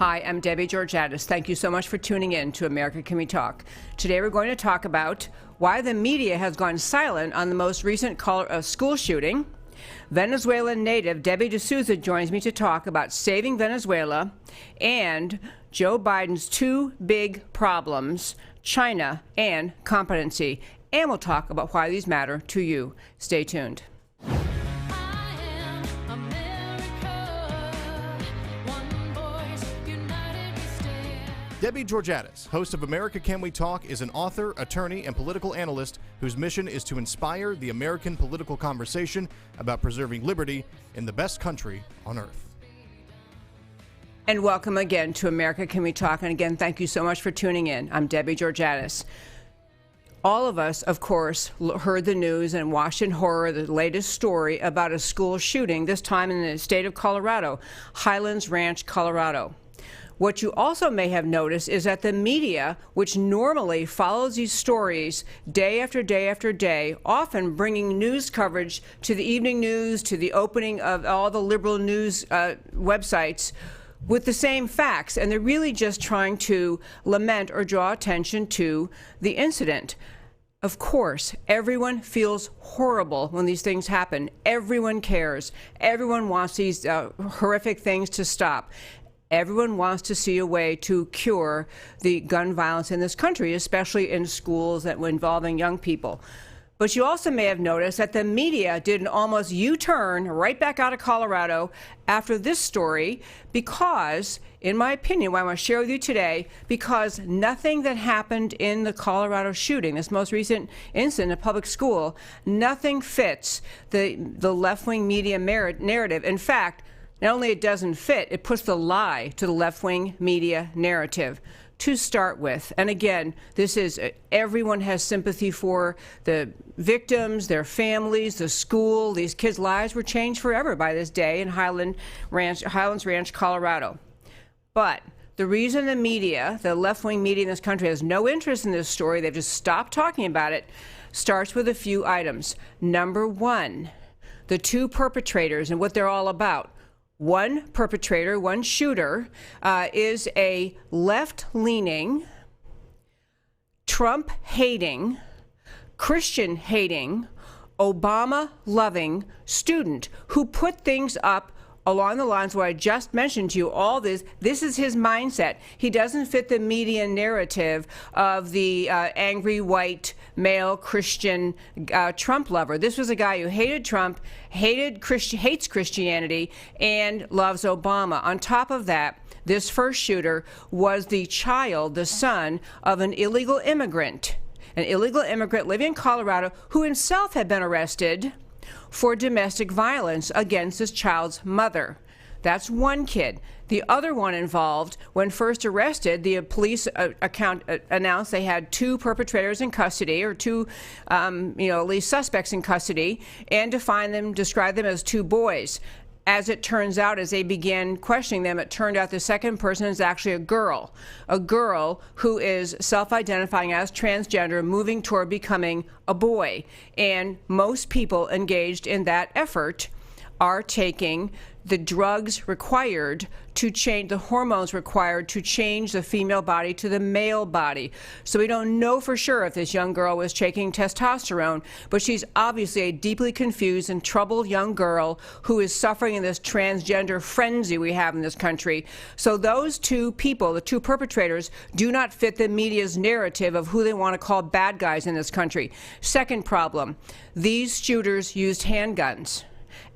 Hi, I'm Debbie Georgatos. Thank you so much for tuning in to America Can We Talk. Today we're going to talk about why the media has gone silent on the most recent school shooting. Venezuelan native Debbie D'Souza joins me to talk about saving Venezuela and Joe Biden's two big problems, China and competency. And we'll talk about why these matter to you. Stay tuned. Debbie Georgatos, host of America Can We Talk, is an author, attorney, and political analyst whose mission is to inspire the American political conversation about preserving liberty in the best country on earth. And welcome again to America Can We Talk. And again, thank you so much for tuning in. I'm Debbie Georgatos. All of us, of course, heard the news and watched in horror the latest story about a school shooting, this time in the state of Colorado, Highlands Ranch, Colorado. What you also may have noticed is that the media, which normally follows these stories day after day after day, often bringing news coverage to the evening news, to the opening of all the liberal news websites, with the same facts, and they're really just trying to lament or draw attention to the incident. Of course, everyone feels horrible when these things happen. Everyone cares. Everyone wants these horrific things to stop. Everyone wants to see a way to cure the gun violence in this country, especially in schools that were involving young people. But you also may have noticed that the media did an almost U-turn right back out of Colorado after this story because, in my opinion, what I want to share with you today, because nothing that happened in the Colorado shooting, this most recent incident in a public school, nothing fits the left-wing media narrative. In fact, not only it doesn't fit, it puts the lie to the left-wing media narrative to start with. And again, this is everyone has sympathy for the victims, their families, the school. These kids' lives were changed forever by this day in Highlands Ranch, Colorado. But the reason the media, the left-wing media in this country, has no interest in this story, they've just stopped talking about it, starts with a few items. Number one, the two perpetrators and what they're all about. One perpetrator, one shooter, is a left-leaning, Trump-hating, Christian-hating, Obama-loving student who put things up along the lines where I just mentioned to you all this. This is his mindset. He doesn't fit the media narrative of the angry white male Christian Trump lover. This was a guy who hated Trump, hates Christianity, and loves Obama. On top of that, this first shooter was the son of an illegal immigrant living in Colorado who himself had been arrested for domestic violence against his child's mother. That's one kid. The other one involved, when first arrested, the police announced they had two perpetrators in custody, or two, at least suspects in custody, and described them as two boys. As it turns out, as they began questioning them, it turned out the second person is actually a girl who is self-identifying as transgender, moving toward becoming a boy. And most people engaged in that effort are taking the drugs required to change, the hormones required to change the female body to the male body. So we don't know for sure if this young girl was taking testosterone, but she's obviously a deeply confused and troubled young girl who is suffering in this transgender frenzy we have in this country. So those two people, the two perpetrators, do not fit the media's narrative of who they want to call bad guys in this country. Second problem, these shooters used handguns.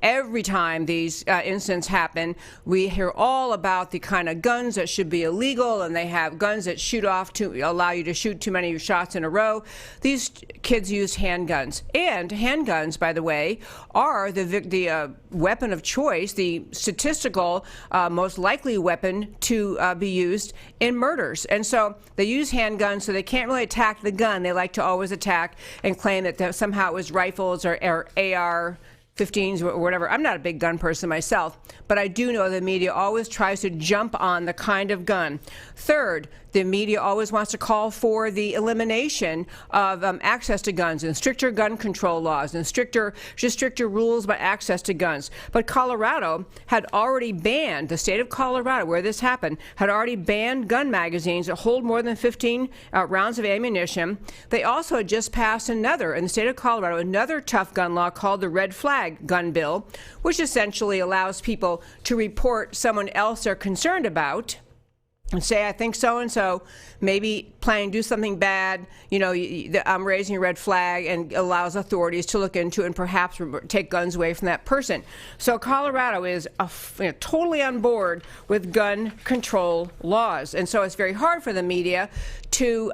Every time these incidents happen, we hear all about the kind of guns that should be illegal, and they have guns that allow you to shoot too many shots in a row. These kids use handguns. And handguns, by the way, are the weapon of choice, the statistical most likely weapon to be used in murders. And so they use handguns, so they can't really attack the gun. They like to always attack and claim that somehow it was rifles or AR 15s or whatever. I'm not a big gun person myself, but I do know the media always tries to jump on the kind of gun. Third, The media always wants to call for the elimination of access to guns and stricter gun control laws and stricter rules about access to guns. But Colorado had already banned, the state of Colorado, where this happened, had already banned gun magazines that hold more than 15 rounds of ammunition. They also had just passed another, in the state of Colorado, another tough gun law called the Red Flag Gun Bill, which essentially allows people to report someone else they're concerned about and say, I think so-and-so maybe planning to do something bad, I'm raising a red flag, and allows authorities to look into and perhaps take guns away from that person. So Colorado is totally on board with gun control laws. And so it's very hard for the media to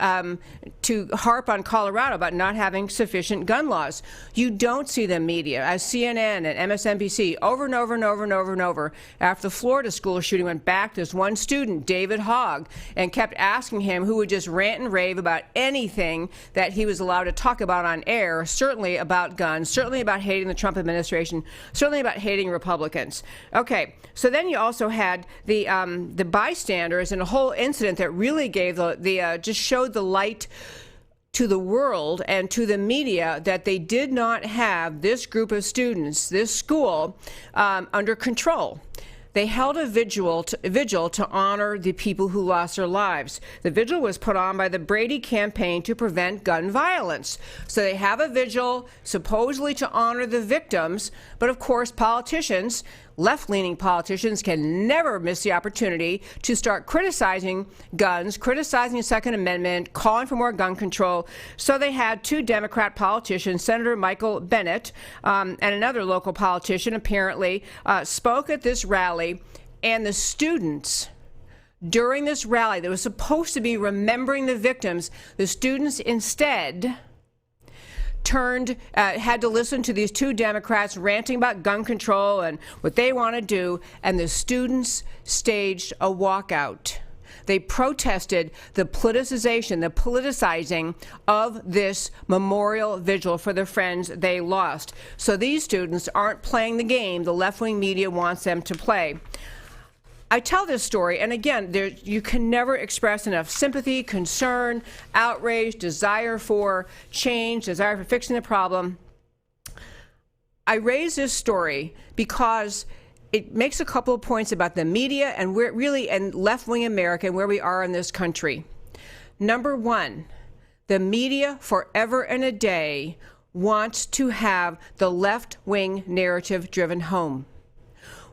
harp on Colorado about not having sufficient gun laws. You don't see the media, as CNN and MSNBC, over and over and over and over and over. After the Florida school shooting, went back to this one student, David Hogg, and kept asking him, who would just rant and rave about anything that he was allowed to talk about on air, certainly about guns, certainly about hating the Trump administration, certainly about hating Republicans. Okay, so then you also had the bystanders and a whole incident that really gave just showed the light to the world and to the media that they did not have this group of students, this school, under control. They held a vigil to honor the people who lost their lives. The vigil was put on by the Brady campaign to prevent gun violence. So they have a vigil supposedly to honor the victims, but of course politicians, left-leaning politicians, can never miss the opportunity to start criticizing guns, criticizing the Second Amendment, calling for more gun control. So they had two Democrat politicians, Senator Michael Bennet and another local politician, apparently, spoke at this rally, and the students, during this rally that was supposed to be remembering the victims, the students instead had to listen to these two Democrats ranting about gun control and what they want to do, and the students staged a walkout. They protested the politicization, the politicizing of this memorial vigil for the friends they lost. So these students aren't playing the game the left-wing media wants them to play. I tell this story, and again, you can never express enough sympathy, concern, outrage, desire for change, desire for fixing the problem. I raise this story because it makes a couple of points about the media and and left-wing America and where we are in this country. Number one, the media forever and a day wants to have the left-wing narrative driven home.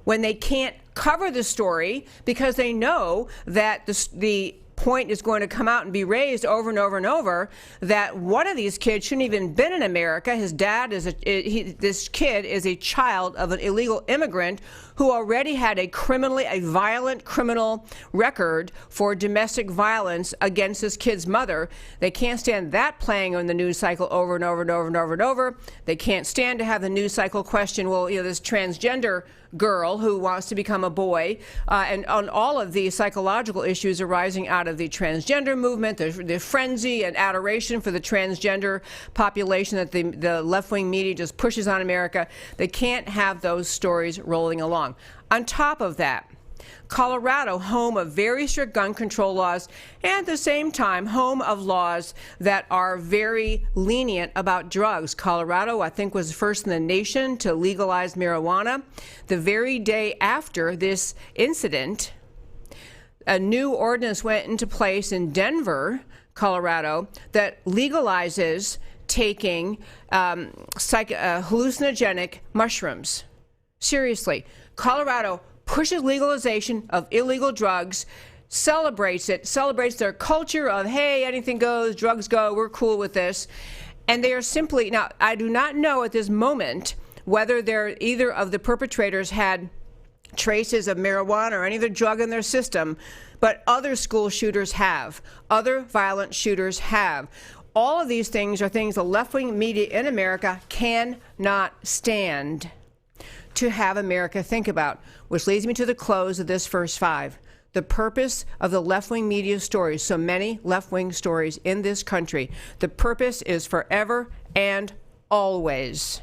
When they can't cover the story because they know that the point is going to come out and be raised over and over and over that one of these kids shouldn't even been in America. His dad this kid is a child of an illegal immigrant who already had a violent criminal record for domestic violence against this kid's mother. They can't stand that playing on the news cycle over and over and over and over and over. They can't stand to have the news cycle question, well, this transgender girl who wants to become a boy, and on all of these psychological issues arising out of the transgender movement, the frenzy and adoration for the transgender population that the left-wing media just pushes on America. They can't have those stories rolling along. On top of that, Colorado, home of very strict gun control laws, and at the same time, home of laws that are very lenient about drugs. Colorado, I think, was first in the nation to legalize marijuana. The very day after this incident, a new ordinance went into place in Denver, Colorado, that legalizes taking hallucinogenic mushrooms. Seriously, Colorado pushes legalization of illegal drugs, celebrates their culture of, hey, anything goes, drugs go, we're cool with this. And they are simply, now, I do not know at this moment whether either of the perpetrators had traces of marijuana or any other drug in their system, but other school shooters have. Other violent shooters have. All of these things are things the left-wing media in America cannot stand to have America think about, which leads me to the close of this first five. The purpose of the left-wing media stories, so many left-wing stories in this country, the purpose is forever and always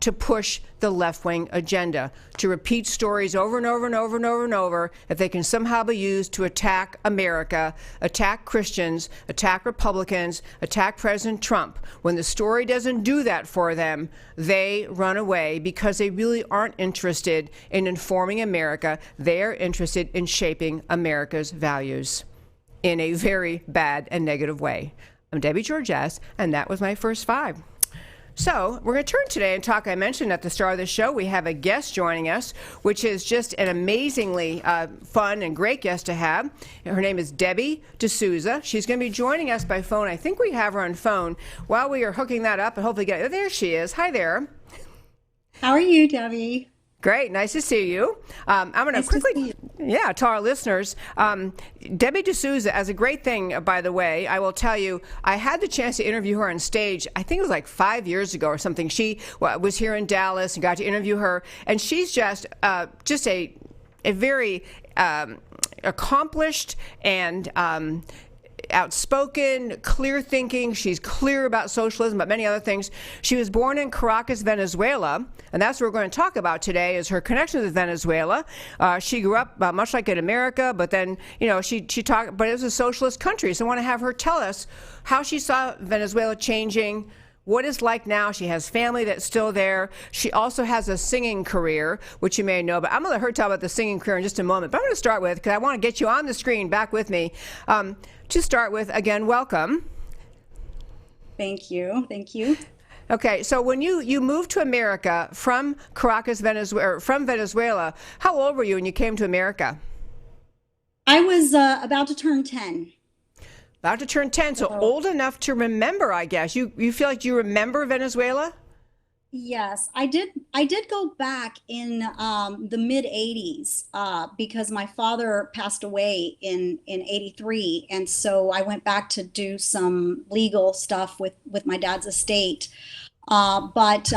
to push the left-wing agenda, to repeat stories over and over and over and over and over that they can somehow be used to attack America, attack Christians, attack Republicans, attack President Trump. When the story doesn't do that for them, they run away because they really aren't interested in informing America. They're interested in shaping America's values in a very bad and negative way. I'm Debbie Georgatos, and that was my first five. So we're going to turn today and talk. I mentioned at the start of the show we have a guest joining us, which is just an amazingly fun and great guest to have. Her name is Debbie D'Souza. She's going to be joining us by phone. I think we have her on phone. While we are hooking that up and hopefully get there she is. Hi there. How are you, Debbie? Great, nice to see you. I'm going to quickly, to our listeners, Debbie D'Souza, as a great thing, by the way, I will tell you, I had the chance to interview her on stage, I think it was like 5 years ago or something. She was here in Dallas and got to interview her, and she's just a very accomplished and outspoken, clear thinking. She's clear about socialism, but many other things. She was born in Caracas, Venezuela, and that's what we're going to talk about today is her connection with Venezuela. She grew up much like in America, but then, she talked, but it was a socialist country. So I want to have her tell us how she saw Venezuela changing, what it's like now. She has family that's still there. She also has a singing career, which you may know, but I'm going to let her tell about the singing career in just a moment. But I'm going to start with, because I want to get you on the screen back with me. To start with, again, welcome. Thank you. Thank you. Okay, so when you moved to America from Caracas, Venezuela, how old were you when you came to America? I was about to turn 10. About to turn 10, so old enough to remember, I guess. You feel like you remember Venezuela? Yes, I did. I did go back in the mid 80s because my father passed away in 83, and so I went back to do some legal stuff with my dad's estate. But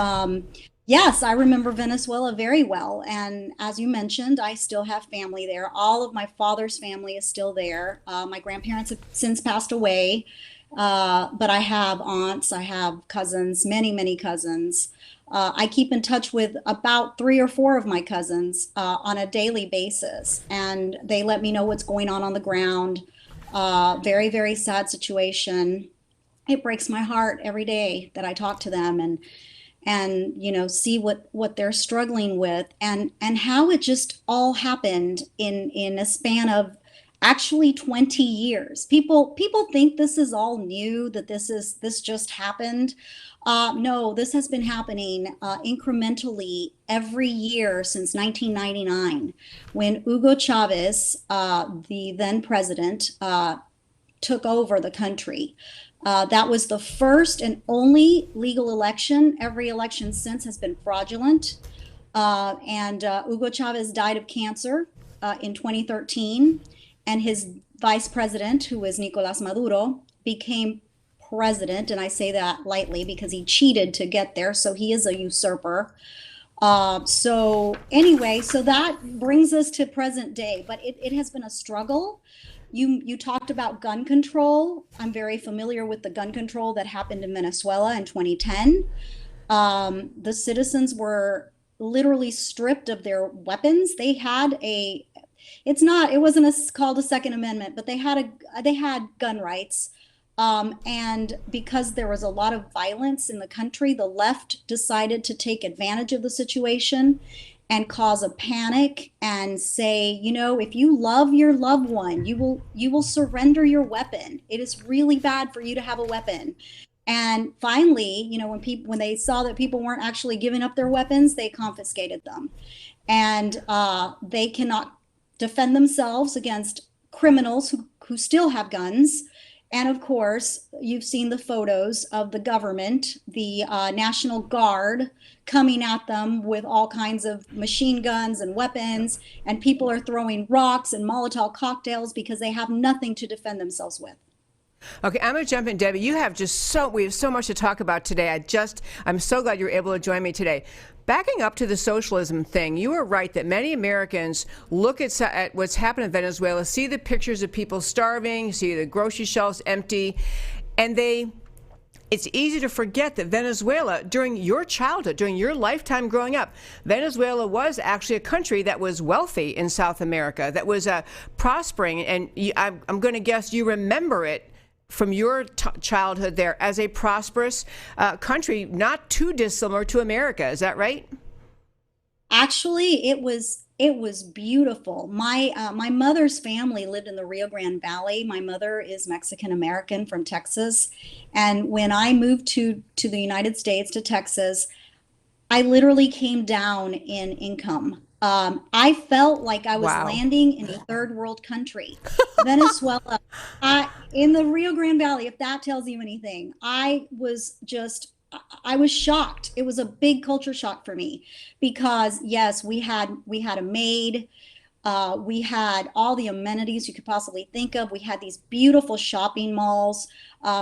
yes, I remember Venezuela very well, and as you mentioned, I still have family there. All of my father's family is still there. My grandparents have since passed away, but I have aunts, I have cousins, many cousins. I keep in touch with about 3 or 4 of my cousins on a daily basis, and they let me know what's going on the ground. Very, very sad situation. It breaks my heart every day that I talk to them and see what they're struggling with and how it just all happened in a span of actually 20 years. People think this is all new, that this just happened. No, this has been happening incrementally every year since 1999, when Hugo Chavez, the then president, took over the country. That was the first and only legal election. Every election since has been fraudulent. And Hugo Chavez died of cancer in 2013, and his vice president, who is Nicolas Maduro, became president, and I say that lightly because he cheated to get there, so he is a usurper. So that brings us to present day, but it has been a struggle. You talked about gun control. I'm very familiar with the gun control that happened in Venezuela in 2010. The citizens were literally stripped of their weapons. They had it wasn't called a Second Amendment, but they had gun rights. And because there was a lot of violence in the country, the left decided to take advantage of the situation and cause a panic and say, if you love your loved one, you will surrender your weapon. It is really bad for you to have a weapon. And finally, when they saw that people weren't actually giving up their weapons, they confiscated them. And they cannot defend themselves against criminals who still have guns. And of course, you've seen the photos of the government, the National Guard, coming at them with all kinds of machine guns and weapons, and people are throwing rocks and Molotov cocktails because they have nothing to defend themselves with. Okay, I'm going to jump in, Debbie. We have so much to talk about today. I'm so glad you're able to join me today. Backing up to the socialism thing, you are right that many Americans look at what's happened in Venezuela, see the pictures of people starving, see the grocery shelves empty, and they it's easy to forget that Venezuela, during your childhood, during your lifetime growing up, Venezuela was actually a country that was wealthy in South America, that was prospering. And I'm going to guess you remember it from your childhood there as a prosperous country, not too dissimilar to America. Is that right? Actually, it was beautiful. My mother's family lived in the Rio Grande Valley. My mother is Mexican American from Texas, and when I moved to the United States, to Texas, I literally came down in income. I felt like I was Wow. landing in a third world country. Venezuela, in the Rio Grande Valley, if that tells you anything, I was shocked. It was a big culture shock for me because yes, we had a maid, we had all the amenities you could possibly think of. We had these beautiful shopping malls.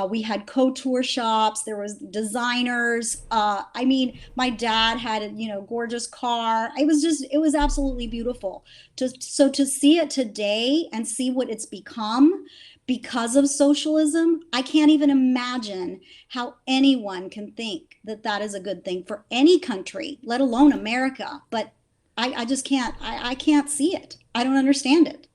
We had couture shops. There was designers. I mean, my dad had a gorgeous car. It was absolutely beautiful. So to see it today and see what it's become because of socialism, I can't even imagine how anyone can think that that is a good thing for any country, let alone America. But I just can't. I can't see it. I don't understand it.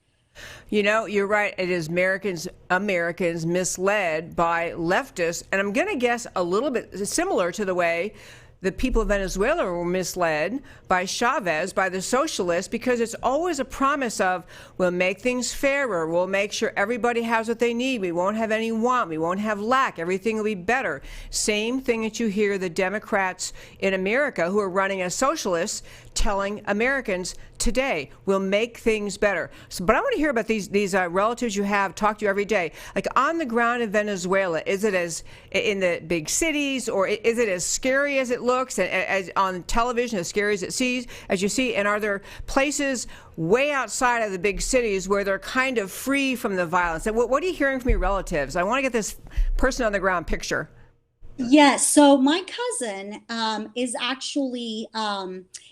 You know, you're right. It is Americans misled by leftists, and I'm going to guess a little bit similar to the way the people of Venezuela were misled by Chavez, by the socialists, because it's always a promise of, we'll make things fairer, we'll make sure everybody has what they need, we won't have any want, we won't have lack, everything will be better. Same thing that you hear the Democrats in America who are running as socialists telling Americans today, we'll make things better. But I want to hear about these relatives you have, talk to you every day. Like on the ground in Venezuela, is it as in the big cities, or is it as scary as it looks, and as on television, as scary as it sees, as you see? And are there places way outside of the big cities where they're kind of free from the violence? And what are you hearing from your relatives? I want to get this person on the ground picture. Yes, so my cousin is actually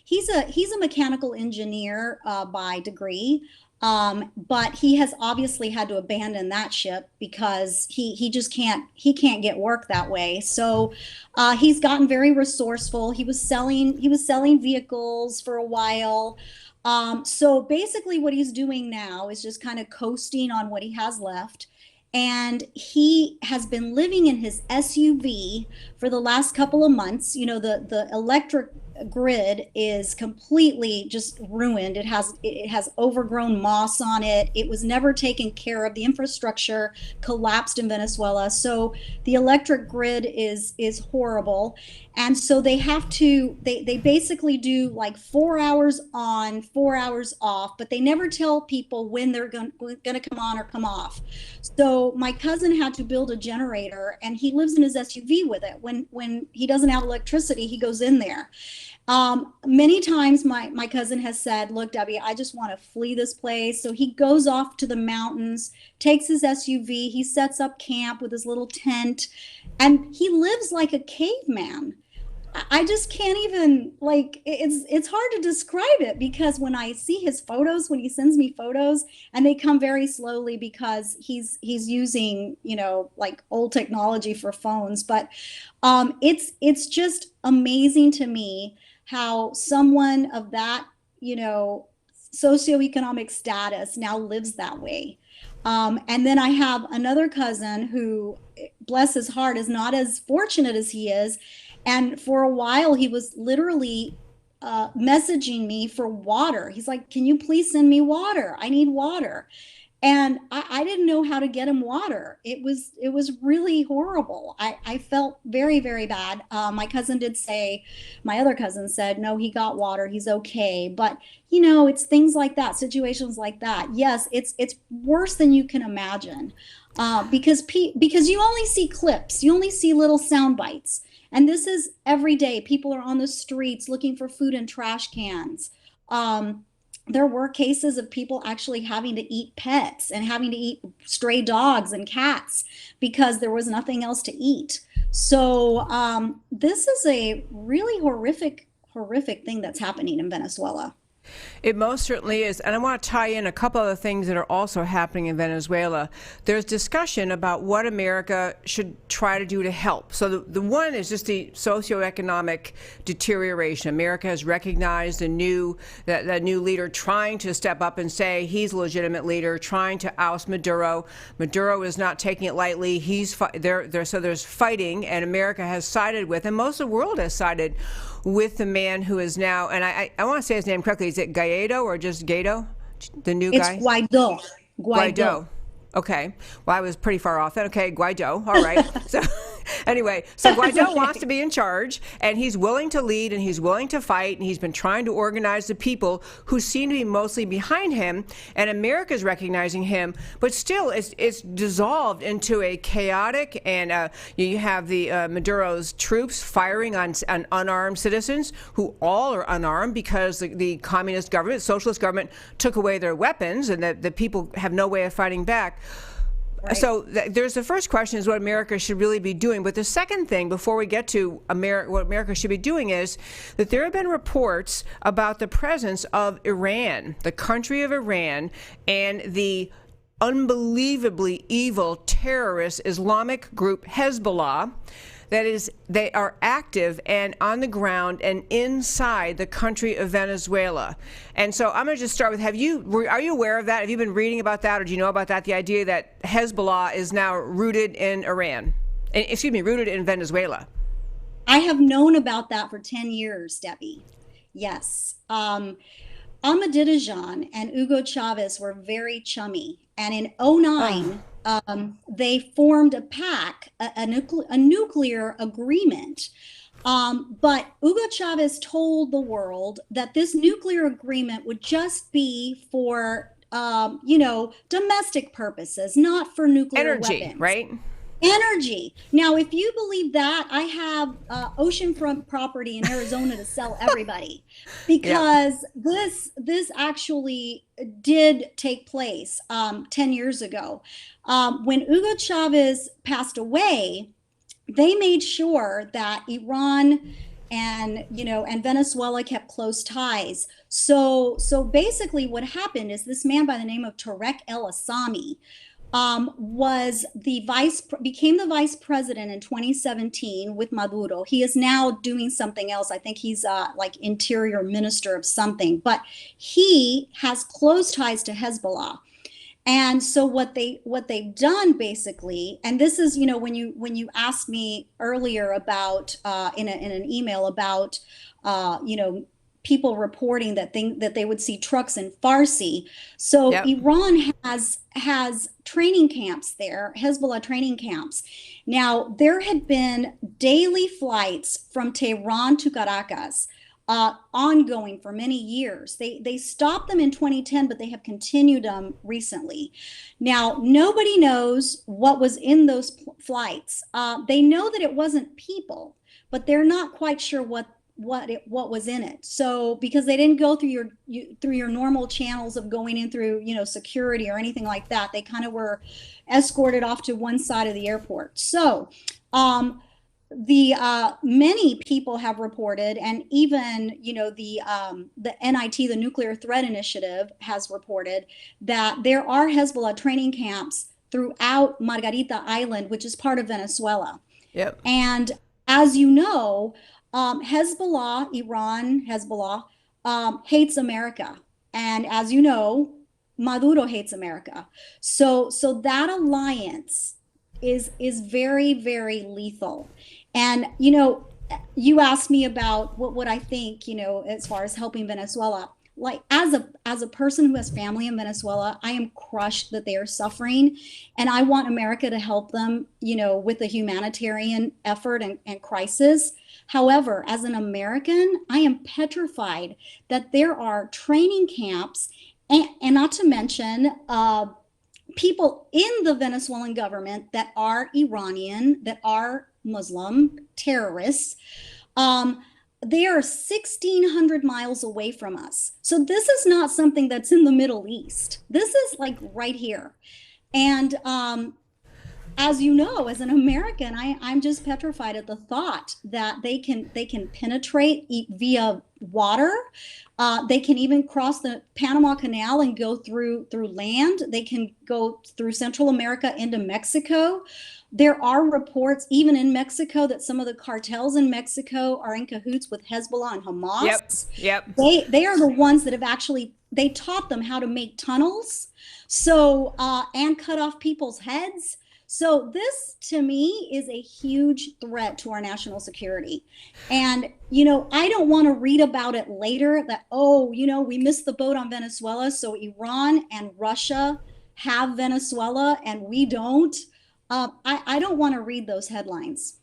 he's a mechanical engineer by degree, but he has obviously had to abandon that ship because he just can't get work that way. So he's gotten very resourceful. He was selling vehicles for a while. So basically, what he's doing now is just kind of coasting on what he has left, and he has been living in his SUV for the last couple of months. The electric grid is completely just ruined. It has overgrown moss on it. It was never taken care of. The infrastructure collapsed in Venezuela, so the electric grid is horrible. And so they basically do like 4 hours on, 4 hours off, but they never tell people when they're going to come on or come off. So my cousin had to build a generator, and he lives in his SUV with it. When he doesn't have electricity, he goes in there. Many times my cousin has said, look, Debbie, I just want to flee this place. So he goes off to the mountains, takes his SUV, he sets up camp with his little tent, and he lives like a caveman. I just can't even, like, it's hard to describe it, because when I see his photos, when he sends me photos, and they come very slowly because he's using, like old technology for phones. But it's just amazing to me how someone of that, socioeconomic status now lives that way. And then I have another cousin who, bless his heart, is not as fortunate as he is. And for a while, he was literally messaging me for water. He's like, can you please send me water? I need water. And I didn't know how to get him water. It was really horrible. I felt very, very bad. My other cousin said, no, he got water. He's okay. But, it's things like that, situations like that. Yes, it's worse than you can imagine, because you only see clips, you only see little sound bites. And this is every day. People are on the streets looking for food in trash cans. There were cases of people actually having to eat pets and having to eat stray dogs and cats because there was nothing else to eat. So this is a really horrific thing that's happening in Venezuela. It most certainly is. And I want to tie in a couple of the things that are also happening in Venezuela. There's discussion about what America should try to do to help. So the one is just the socioeconomic deterioration. America has recognized that new leader trying to step up and say he's a legitimate leader, trying to oust Maduro. Maduro is not taking it lightly. So there's fighting, and America has sided with, and most of the world has sided with the man who is now, and I want to say his name correctly. Is it Guaido or just Guaido, the new guy? It's Guaido. Guaido. Okay. Well, I was pretty far off then. Okay, Guaido. All right. So anyway, so Guaido wants to be in charge, and he's willing to lead, and he's willing to fight, and he's been trying to organize the people who seem to be mostly behind him, and America's recognizing him, but still it's dissolved into a chaotic, and you have the Maduro's troops firing on unarmed citizens who all are unarmed because the communist government, socialist government, took away their weapons, and the people have no way of fighting back. Right. So there's the first question is what America should really be doing. But the second thing, before we get to what America should be doing, is that there have been reports about the presence of Iran, the country of Iran, and the unbelievably evil terrorist Islamic group Hezbollah. That is, they are active and on the ground and inside the country of Venezuela. And so I'm going to just start with, are you aware of that? Have you been reading about that, or do you know about that? The idea that Hezbollah is now rooted in rooted in Venezuela. I have known about that for 10 years, Debbie. Yes. Ahmadinejad and Hugo Chavez were very chummy. And in 2009, they formed a pact, a nuclear agreement. But Hugo Chavez told the world that this nuclear agreement would just be for, domestic purposes, not for nuclear weapons. Right? Energy. Now, if you believe that, I have oceanfront property in Arizona to sell everybody, because this actually did take place 10 years ago. When Hugo Chavez passed away, they made sure that Iran and Venezuela kept close ties. So basically what happened is this man by the name of Tarek El Assami became the vice president in 2017 with Maduro. He is now doing something else. I think he's like interior minister of something, but he has close ties to Hezbollah. And so what they've done basically, and this is, when you asked me earlier about in an email about people reporting that they would see trucks in Farsi. So Iran has training camps there, Hezbollah training camps. Now, there had been daily flights from Tehran to Caracas, ongoing for many years. They stopped them in 2010, but they have continued them recently. Now, nobody knows what was in those flights. They know that it wasn't people, but they're not quite sure what was in it. So because they didn't go through your normal channels of going in through security or anything like that, they kind of were escorted off to one side of the airport. So many people have reported, and even the NIT, the Nuclear Threat Initiative, has reported that there are Hezbollah training camps throughout Margarita Island, which is part of Venezuela. Yep. And as you know, Hezbollah, hates America. And as you know, Maduro hates America. So that alliance is very, very lethal. And, you asked me about what I think, as far as helping Venezuela. Like, as a person who has family in Venezuela, I am crushed that they are suffering, and I want America to help them, with the humanitarian effort and crisis. However, as an American, I am petrified that there are training camps, and not to mention people in the Venezuelan government that are Iranian, that are Muslim terrorists. They are 1,600 miles away from us. So this is not something that's in the Middle East. This is like right here. And as you know, as an American, I'm just petrified at the thought that they can penetrate via water. They can even cross the Panama Canal and go through land. They can go through Central America into Mexico. There are reports, even in Mexico, that some of the cartels in Mexico are in cahoots with Hezbollah and Yep. Hamas. Yep. They are the ones that have actually, they taught them how to make tunnels, so and cut off people's heads. So this, to me, is a huge threat to our national security. And, I don't want to read about it later that, oh, we missed the boat on Venezuela, so Iran and Russia have Venezuela and we don't. I don't want to read those headlines.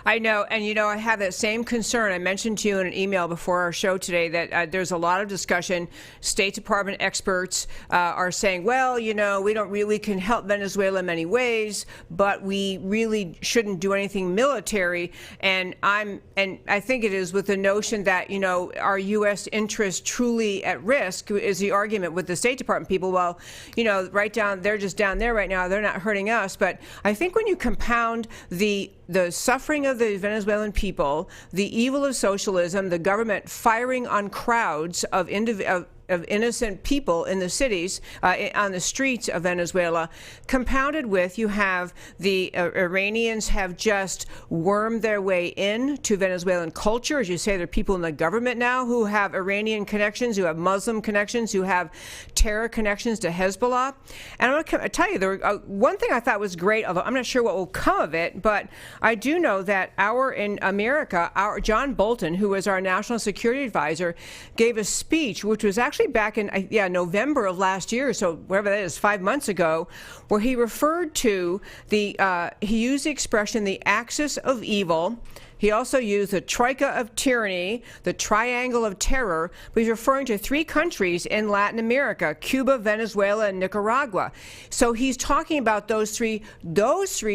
I know, and I have that same concern. I mentioned to you in an email before our show today that there's a lot of discussion. State Department experts are saying, well, we can help Venezuela in many ways, but we really shouldn't do anything military. And I think it is with the notion that our U.S. interest truly at risk is the argument with the State Department people. Well, they're just down there right now. They're not hurting us. But I think when you compound the suffering of the Venezuelan people, the evil of socialism, the government firing on crowds of innocent people in the cities, on the streets of Venezuela, compounded with you have the Iranians have just wormed their way into Venezuelan culture. As you say, there are people in the government now who have Iranian connections, who have Muslim connections, who have terror connections to Hezbollah. And I'm going to tell you, one thing I thought was great, although I'm not sure what will come of it, but I do know that in America, John Bolton, who was our national security advisor, gave a speech, which was actually back in November of last year, so whatever that is, 5 months ago, where he referred to he used the expression the axis of evil. He also used the troika of tyranny, the triangle of terror, but he's referring to 3 countries in Latin America, Cuba, Venezuela, and Nicaragua. So he's talking about those three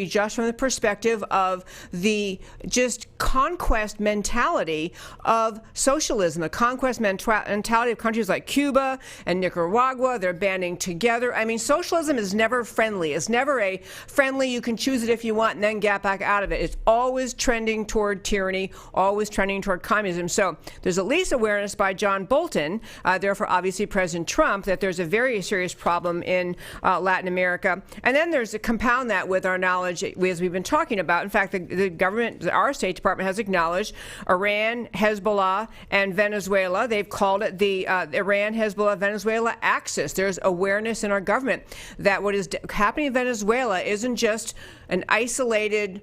just from the perspective of the just conquest mentality of socialism, the conquest mentality of countries like Cuba and Nicaragua. They're banding together. I mean, socialism is never friendly. It's never a friendly, you can choose it if you want and then get back out of it. It's always trending toward tyranny, always trending toward communism. So there's at least awareness by John Bolton, therefore obviously President Trump, that there's a very serious problem in Latin America. And then there's to compound that with our knowledge, as we've been talking about. In fact, the government, our State Department has acknowledged Iran, Hezbollah, and Venezuela. They've called it the Iran, Hezbollah, Venezuela axis. There's awareness in our government that what is happening in Venezuela isn't just an isolated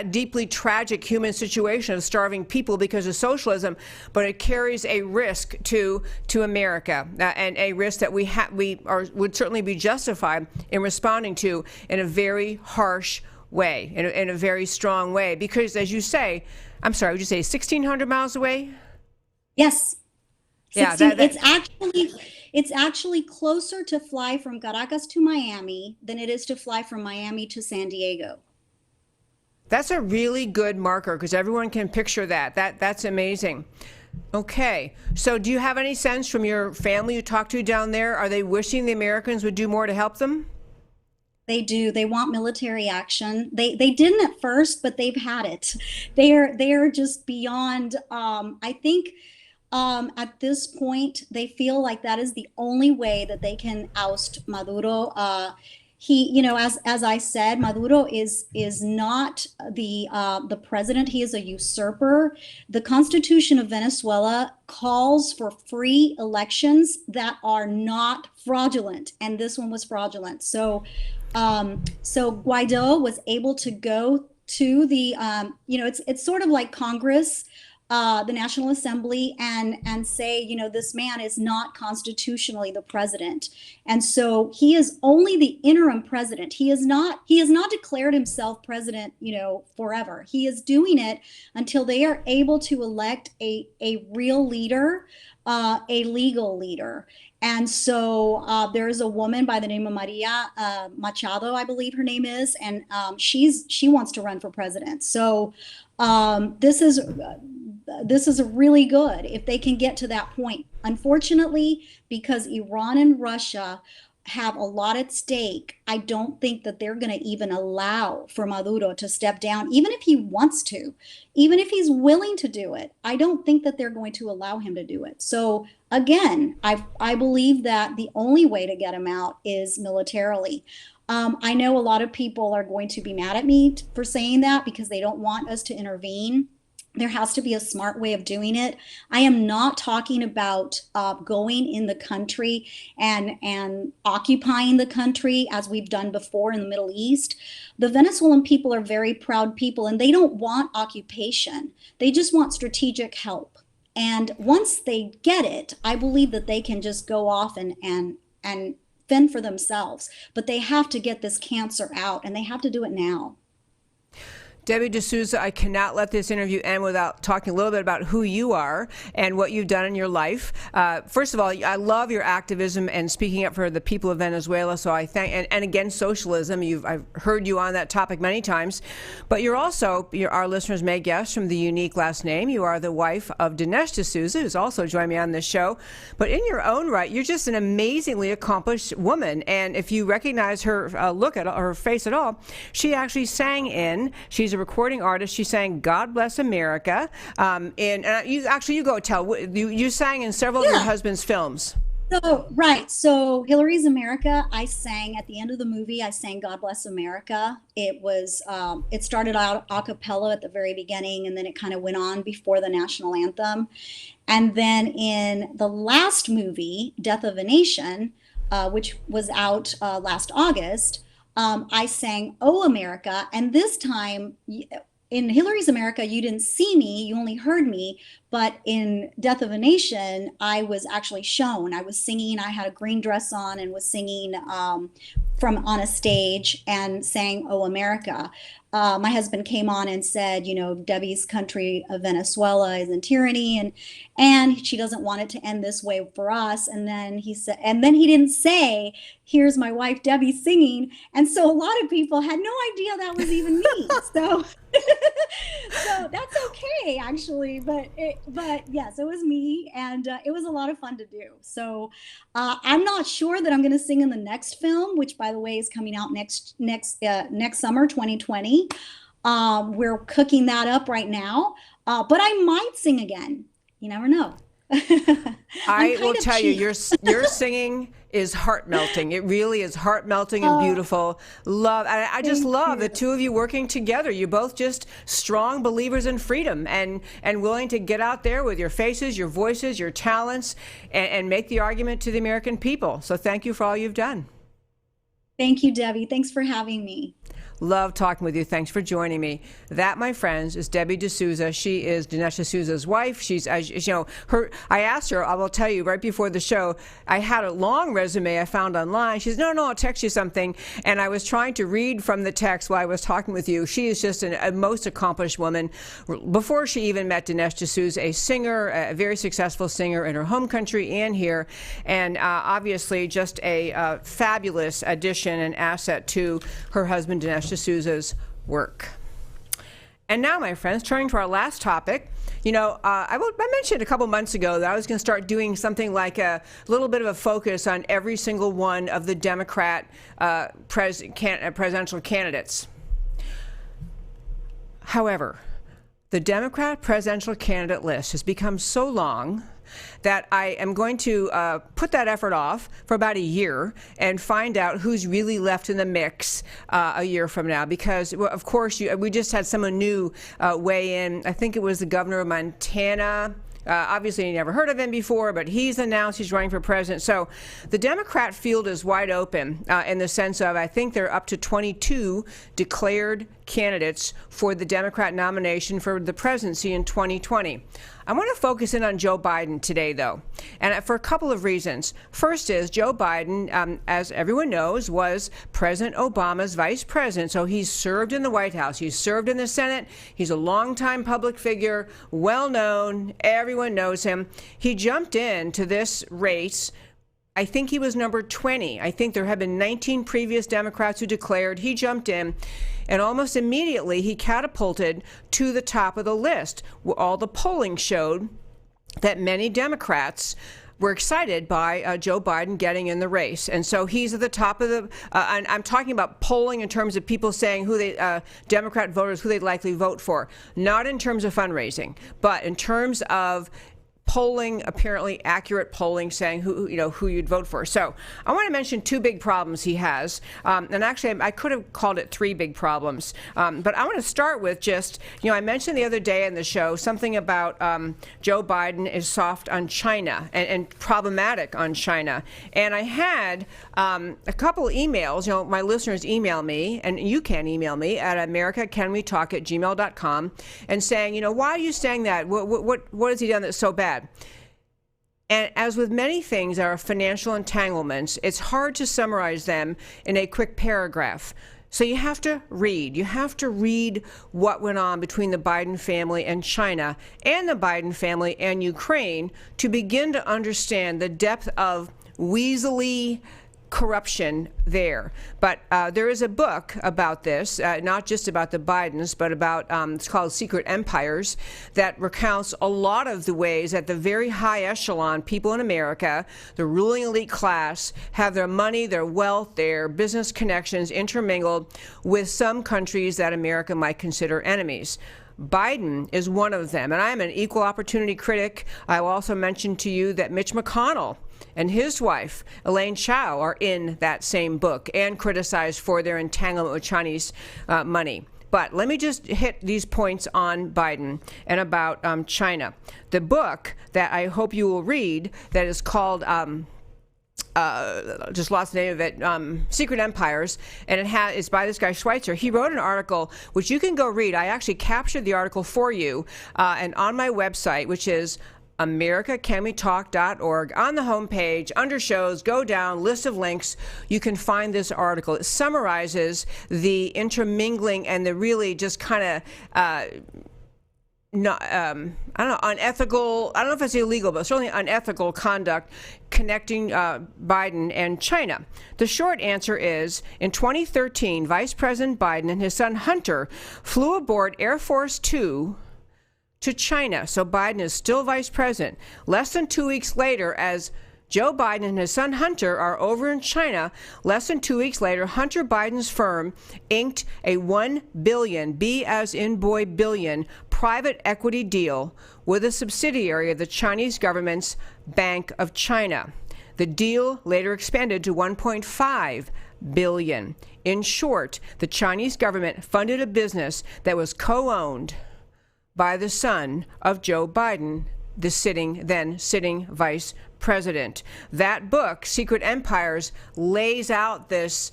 deeply tragic human situation of starving people because of socialism, but it carries a risk to America, and a risk that would certainly be justified in responding to in a very harsh way, in a very strong way. Because, as you say, I'm sorry, would you say 1,600 miles away? Yes. Yeah, it's actually closer to fly from Caracas to Miami than it is to fly from Miami to San Diego. That's a really good marker because everyone can picture that. That's amazing. Okay, so do you have any sense from your family you talked to down there? Are they wishing the Americans would do more to help them? They do. They want military action. They didn't at first, but they've had it. They are just beyond. I think at this point they feel like that is the only way that they can oust Maduro. He, as I said, Maduro is not the president. He is a usurper. The Constitution of Venezuela calls for free elections that are not fraudulent, and this one was fraudulent. So Guaido was able to go to the, it's sort of like Congress, the National Assembly, and say, this man is not constitutionally the president. And so he is only the interim president. He has not declared himself president, forever. He is doing it until they are able to elect a real leader, a legal leader. And so there is a woman by the name of Maria Machado, I believe her name is, and she wants to run for president. So this is really good if they can get to that point. Unfortunately, because Iran and Russia have a lot at stake. I don't think that they're going to even allow for Maduro to step down, even if he wants to, even if he's willing to do it. I don't think that they're going to allow him to do it. So again, I believe that the only way to get him out is militarily. I know a lot of people are going to be mad at me for saying that because they don't want us to intervene. There has to be a smart way of doing it. I am not talking about going in the country and occupying the country as we've done before in the Middle East. The Venezuelan people are very proud people, and they don't want occupation. They just want strategic help. And once they get it, I believe that they can just go off and fend for themselves. But they have to get this cancer out, and they have to do it now. Debbie D'Souza, I cannot let this interview end without talking a little bit about who you are and what you've done in your life. First of all, I love your activism and speaking up for the people of Venezuela, so I thank, and against socialism. I've heard you on that topic many times. But you're also, our listeners may guess from the unique last name, you are the wife of Dinesh D'Souza, who's also joined me on this show. But in your own right, you're just an amazingly accomplished woman. And if you recognize her look at her face at all, she actually sang in, she's a recording artist. She sang "God Bless America," and you go tell. You sang in several of your husband's films. So right, so Hillary's America. I sang at the end of the movie. I sang "God Bless America." It was it started out a cappella at the very beginning, and then it kind of went on before the national anthem. And then in the last movie, Death of a Nation, which was out last August. I sang "Oh America," and this time in Hillary's America, you didn't see me, you only heard me, but in Death of a Nation, I was actually shown. I was singing, I had a green dress on and was singing from on a stage and sang "Oh America." My husband came on and said, Debbie's country of Venezuela is in tyranny, and she doesn't want it to end this way for us. And then he said, and then he didn't say, "Here's my wife Debbie singing." And so a lot of people had no idea that was even me. So that's okay, actually. But yes, it was me, and it was a lot of fun to do. So I'm not sure that I'm going to sing in the next film, which, by the way, is coming out next summer, 2020. We're cooking that up right now, but I might sing again. You never know. I will tell you, your singing is heart melting. It really is heart melting and beautiful. I just love the two of you working together. You're both just strong believers in freedom and willing to get out there with your faces, your voices, your talents, and make the argument to the American people. So thank you for all you've done. Thank you, Debbie. Thanks for having me. Love talking with you. Thanks for joining me. That, my friends, is Debbie D'Souza. She is Dinesh D'Souza's wife. She's, as you know, I asked her, I will tell you right before the show, I had a long resume I found online. She said, no, I'll text you something. And I was trying to read from the text while I was talking with you. She is just a most accomplished woman. Before she even met Dinesh D'Souza, a singer, a very successful singer in her home country and here. And obviously just a fabulous addition and asset to her husband, Dinesh D'Souza's work. And now, my friends, turning to our last topic, I mentioned a couple months ago that I was going to start doing something like a little bit of a focus on every single one of the Democrat presidential candidates. However, the Democrat presidential candidate list has become so long that I am going to put that effort off for about a year and find out who's really left in the mix a year from now. Because, of course, we just had someone new weigh in. I think it was the governor of Montana. Obviously, you never heard of him before, but he's announced he's running for president. So the Democrat field is wide open in the sense of, I think there are up to 22 declared candidates for the Democrat nomination for the presidency in 2020. I want to focus in on Joe Biden today, though, and for a couple of reasons. First is Joe Biden, as everyone knows, was President Obama's vice president, so he's served in the White House, he's served in the Senate, he's a longtime public figure, well-known, everyone knows him. He jumped into this race. I think he was number 20. I think there have been 19 previous Democrats who declared. He jumped in, and almost immediately he catapulted to the top of the list. All the polling showed that many Democrats were excited by Joe Biden getting in the race. And so he's at the top of the, and I'm talking about polling in terms of people saying who they, Democrat voters, who they'd likely vote for, not in terms of fundraising, but in terms of polling, apparently accurate polling, saying who you'd vote for. So I want to mention two big problems he has, and actually I could have called it three big problems, but I want to start with just, I mentioned the other day in the show something about Joe Biden is soft on China and problematic on China, and I had a couple emails. My listeners email me, and you can email me at americacanwetalk@gmail.com, and saying, why are you saying that? What has he done that's so bad? And as with many things that are financial entanglements, it's hard to summarize them in a quick paragraph. So you have to read. You have to read what went on between the Biden family and China and the Biden family and Ukraine to begin to understand the depth of weaselly corruption there. But there is a book about this, not just about the Bidens, but about, it's called Secret Empires, that recounts a lot of the ways that the very high echelon people in America, the ruling elite class, have their money, their wealth, their business connections intermingled with some countries that America might consider enemies. Biden is one of them, and I'm an equal opportunity critic. I will also mention to you that Mitch McConnell and his wife, Elaine Chao, are in that same book and criticized for their entanglement with Chinese money. But let me just hit these points on Biden and about China. The book that I hope you will read, that is called just lost the name of it, Secret Empires, and it's by this guy Schweitzer. He wrote an article which you can go read. I actually captured the article for you, and on my website, which is americacanwetalk.org, on the homepage, under shows, go down, list of links, you can find this article. It summarizes the intermingling and the really just kind of unethical, I don't know if it's illegal, but certainly unethical conduct connecting Biden and China. The short answer is, in 2013, Vice President Biden and his son Hunter flew aboard Air Force Two to China. So Biden is still vice president. Less than 2 weeks later, as Joe Biden and his son Hunter are over in China, less than 2 weeks later, Hunter Biden's firm inked a $1 billion, B as in boy billion, private equity deal with a subsidiary of the Chinese government's Bank of China. The deal later expanded to $1.5 billion. In short, the Chinese government funded a business that was co-owned by the son of Joe Biden, the then sitting vice president. That book, Secret Empires, lays out this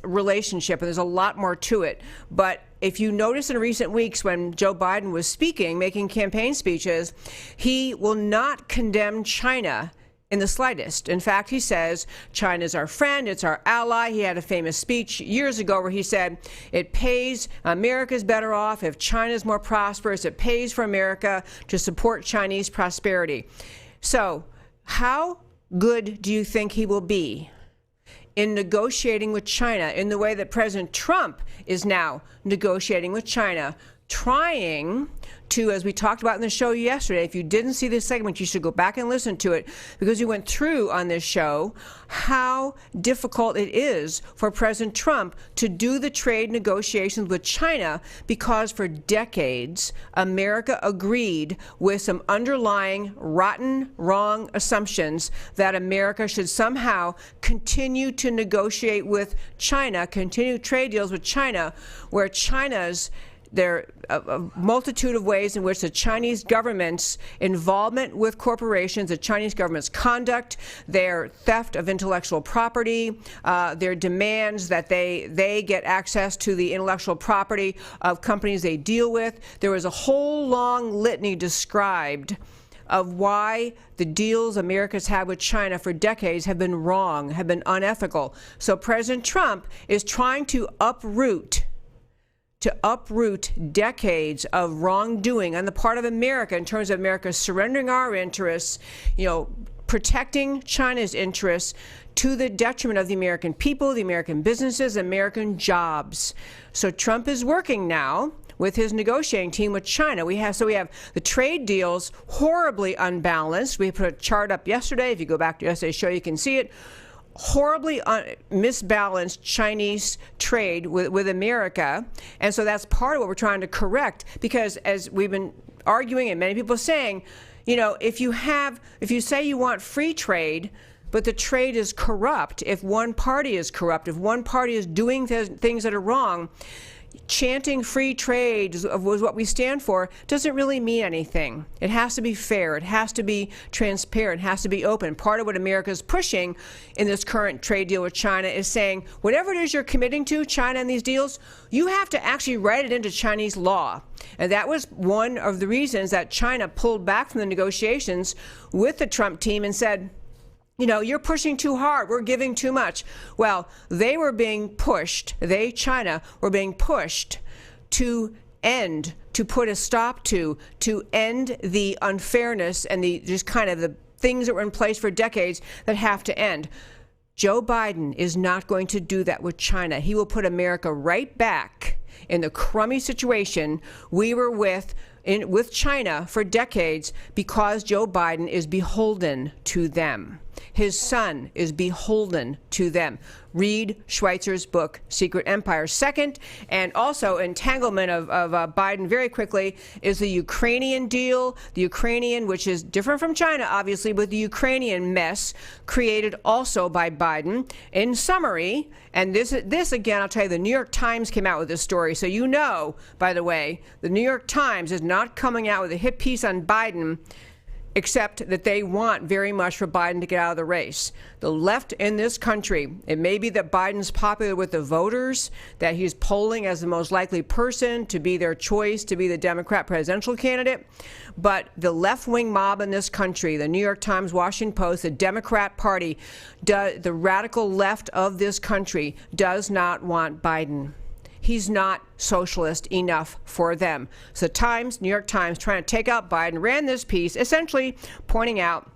relationship, and there's a lot more to it. But if you notice in recent weeks when Joe Biden was speaking, making campaign speeches, he will not condemn China in the slightest. In fact, he says China's our friend, it's our ally. He had a famous speech years ago where he said it pays, America's better off if China's more prosperous. It pays for America to support Chinese prosperity. So how good do you think he will be in negotiating with China in the way that President Trump is now negotiating with China, trying to, as we talked about in the show yesterday, if you didn't see this segment, you should go back and listen to it, because we went through on this show how difficult it is for President Trump to do the trade negotiations with China, because for decades, America agreed with some underlying rotten, wrong assumptions that America should somehow continue to negotiate with China, continue trade deals with China, where there are a multitude of ways in which the Chinese government's involvement with corporations, the Chinese government's conduct, their theft of intellectual property, their demands that they get access to the intellectual property of companies they deal with. There was a whole long litany described of why the deals America's had with China for decades have been wrong, have been unethical. So President Trump is trying to uproot decades of wrongdoing on the part of America in terms of America surrendering our interests, protecting China's interests to the detriment of the American people, the American businesses, American jobs. So Trump is working now with his negotiating team with China. We have the trade deals horribly unbalanced. We put a chart up yesterday. If you go back to yesterday's show, you can see it. Horribly misbalanced Chinese trade with America. And so that's part of what we're trying to correct, because as we've been arguing and many people are saying, you know, if you say you want free trade, but the trade is corrupt, if one party is corrupt, if one party is doing things that are wrong, chanting free trade was what we stand for doesn't really mean anything. It has to be fair. It has to be transparent. It has to be open. Part of what America is pushing in this current trade deal with China is saying, whatever it is you're committing to, China, in these deals, you have to actually write it into Chinese law. And that was one of the reasons that China pulled back from the negotiations with the Trump team and said, you know, you're pushing too hard. We're giving too much. Well, they were being pushed. China, were being pushed to put a stop to end the unfairness and the just kind of the things that were in place for decades that have to end. Joe Biden is not going to do that with China. He will put America right back in the crummy situation we were with China for decades, because Joe Biden is beholden to them. His son is beholden to them. Read Schweitzer's book, Secret Empire. Second, and also entanglement of Biden very quickly, is the Ukrainian deal. The Ukrainian, which is different from China, obviously, but the Ukrainian mess created also by Biden. In summary, and this again, I'll tell you, the New York Times came out with this story. So you know, by the way, the New York Times is not coming out with a hit piece on Biden, except that they want very much for Biden to get out of the race. The left in this country, it may be that Biden's popular with the voters, that he's polling as the most likely person to be their choice to be the Democrat presidential candidate, but the left-wing mob in this country, the New York Times, Washington Post, the Democrat Party, the radical left of this country does not want Biden. He's not socialist enough for them. So New York Times, trying to take out Biden, ran this piece essentially pointing out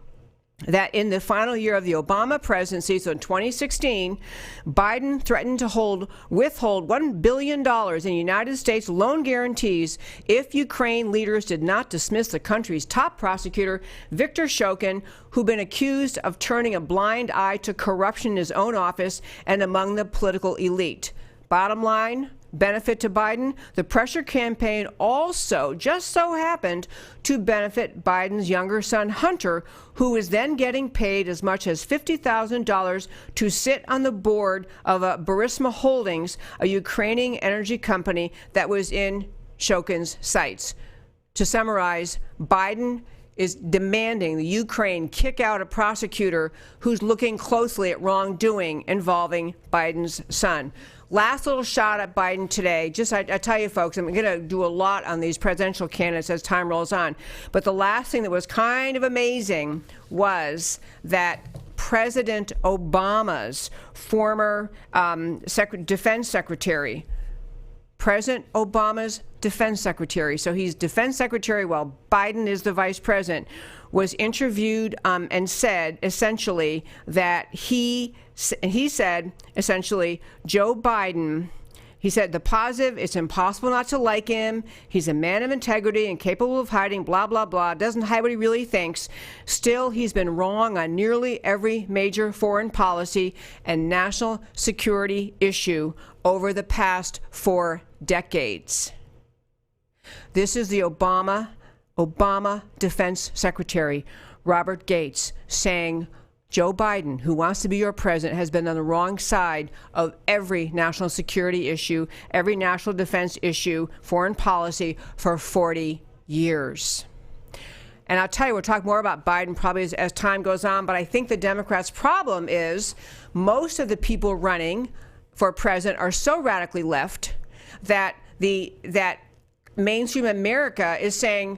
that in the final year of the Obama presidency, so in 2016, Biden threatened to withhold $1 billion in United States loan guarantees if Ukraine leaders did not dismiss the country's top prosecutor, Viktor Shokin, who'd been accused of turning a blind eye to corruption in his own office and among the political elite. Bottom line, benefit to Biden, the pressure campaign also just so happened to benefit Biden's younger son, Hunter, who is then getting paid as much as $50,000 to sit on the board of Burisma Holdings, a Ukrainian energy company that was in Shokin's sights. To summarize, Biden is demanding the Ukraine kick out a prosecutor who's looking closely at wrongdoing involving Biden's son. Last little shot at Biden today. I tell you, folks, I'm going to do a lot on these presidential candidates as time rolls on. But the last thing that was kind of amazing was that President Obama's former defense secretary, President Obama's defense secretary, so he's defense secretary while Biden is the vice president, was interviewed and said essentially that he said essentially Joe Biden, he said the positive, it's impossible not to like him. He's a man of integrity and capable of hiding, blah, blah, blah, doesn't hide what he really thinks. Still, he's been wrong on nearly every major foreign policy and national security issue over the past 4 decades. This is the Obama Defense Secretary, Robert Gates, saying Joe Biden, who wants to be your president, has been on the wrong side of every national security issue, every national defense issue, foreign policy for 40 years. And I'll tell you, we'll talk more about Biden probably as time goes on, but I think the Democrats' problem is most of the people running for president are so radically left that mainstream America is saying,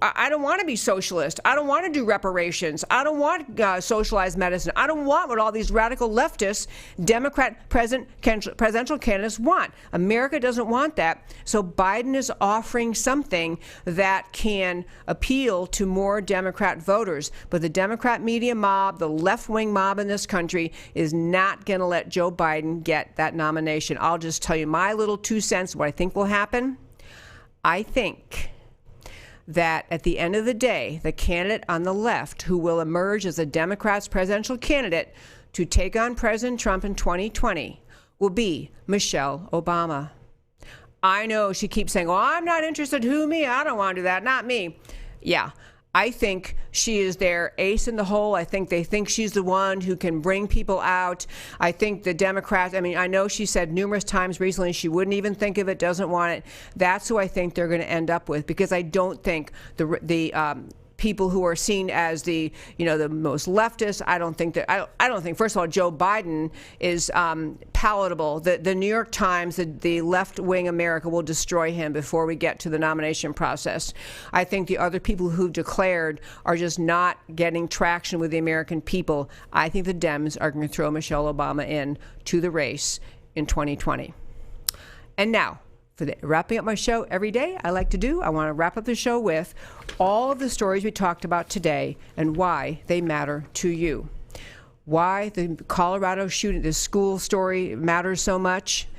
I don't want to be socialist. I don't want to do reparations. I don't want socialized medicine. I don't want what all these radical leftists, Democrat presidential candidates want. America doesn't want that. So Biden is offering something that can appeal to more Democrat voters. But the Democrat media mob, the left-wing mob in this country, is not going to let Joe Biden get that nomination. I'll just tell you my little 2 cents, what I think will happen. I think that at the end of the day, the candidate on the left who will emerge as a Democrat's presidential candidate to take on President Trump in 2020 will be Michelle Obama. I know she keeps saying, oh, I'm not interested. Who, me? I don't want to do that. Not me. Yeah, I think she is their ace in the hole. I think they think she's the one who can bring people out. I think the Democrats, I mean, I know she said numerous times recently she wouldn't even think of it, doesn't want it. That's who I think they're going to end up with, because I don't think the people who are seen as the most leftist, I don't think, first of all, Joe Biden is palatable. The New York Times, the left-wing America will destroy him before we get to the nomination process. I think the other people who've declared are just not getting traction with the American people. I think the Dems are going to throw Michelle Obama in to the race in 2020. And now, for wrapping up my show every day, I want to wrap up the show with all of the stories we talked about today and why they matter to you. Why the Colorado shooting, the school story matters so much.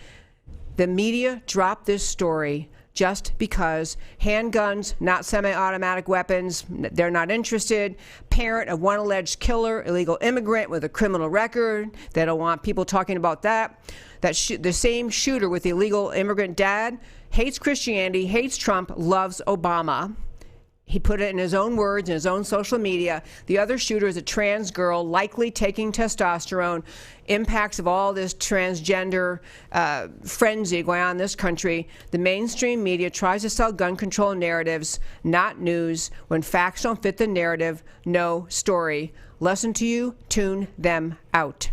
The media dropped this story just because handguns, not semi-automatic weapons, they're not interested. Parent of one alleged killer, illegal immigrant with a criminal record. They don't want people talking about that. The same shooter with the illegal immigrant dad hates Christianity, hates Trump, loves Obama. He put it in his own words, in his own social media. The other shooter is a trans girl, likely taking testosterone. Impacts of all this transgender frenzy going on in this country. The mainstream media tries to sell gun control narratives, not news. When facts don't fit the narrative, no story. Lesson to you, tune them out.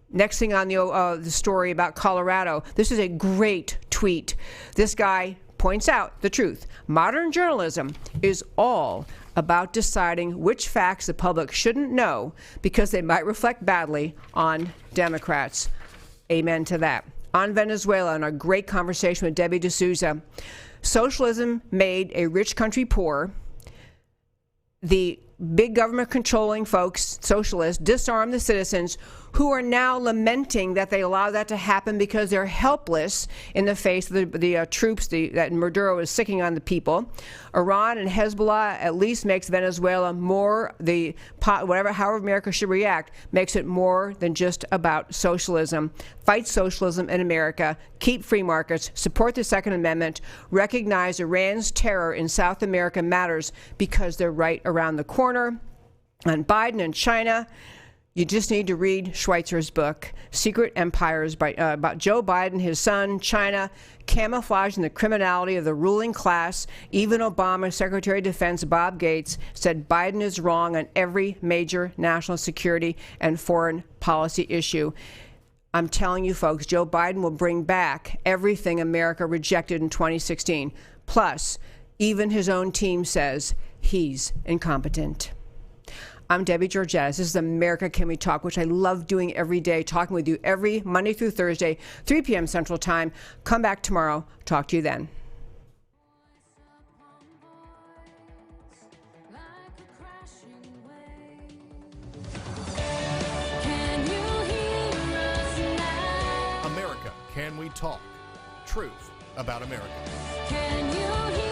Next thing on the story about Colorado, this is a great tweet. This guy points out the truth. Modern journalism is all about deciding which facts the public shouldn't know because they might reflect badly on Democrats. Amen to that. On Venezuela, in a great conversation with Debbie D'Souza, socialism made a rich country poor. The big government controlling folks, socialists, disarm the citizens who are now lamenting that they allow that to happen because they're helpless in the face of the troops that Maduro is sicking on the people. Iran and Hezbollah at least makes Venezuela more however America should react, makes it more than just about socialism. Fight socialism in America, keep free markets, support the Second Amendment, recognize Iran's terror in South America matters because they're right around the corner. On Biden and China, you just need to read Schweitzer's book, Secret Empires, about Joe Biden, his son, China, camouflaging the criminality of the ruling class. Even Obama's Secretary of Defense, Bob Gates, said Biden is wrong on every major national security and foreign policy issue. I'm telling you, folks, Joe Biden will bring back everything America rejected in 2016. Plus, even his own team says he's incompetent. I'm Debbie Georgatos. This is America Can We Talk, which I love doing every day, talking with you every Monday through Thursday, 3 p.m. Central Time. Come back tomorrow. Talk to you then. America Can We Talk? Truth about America. Can you hear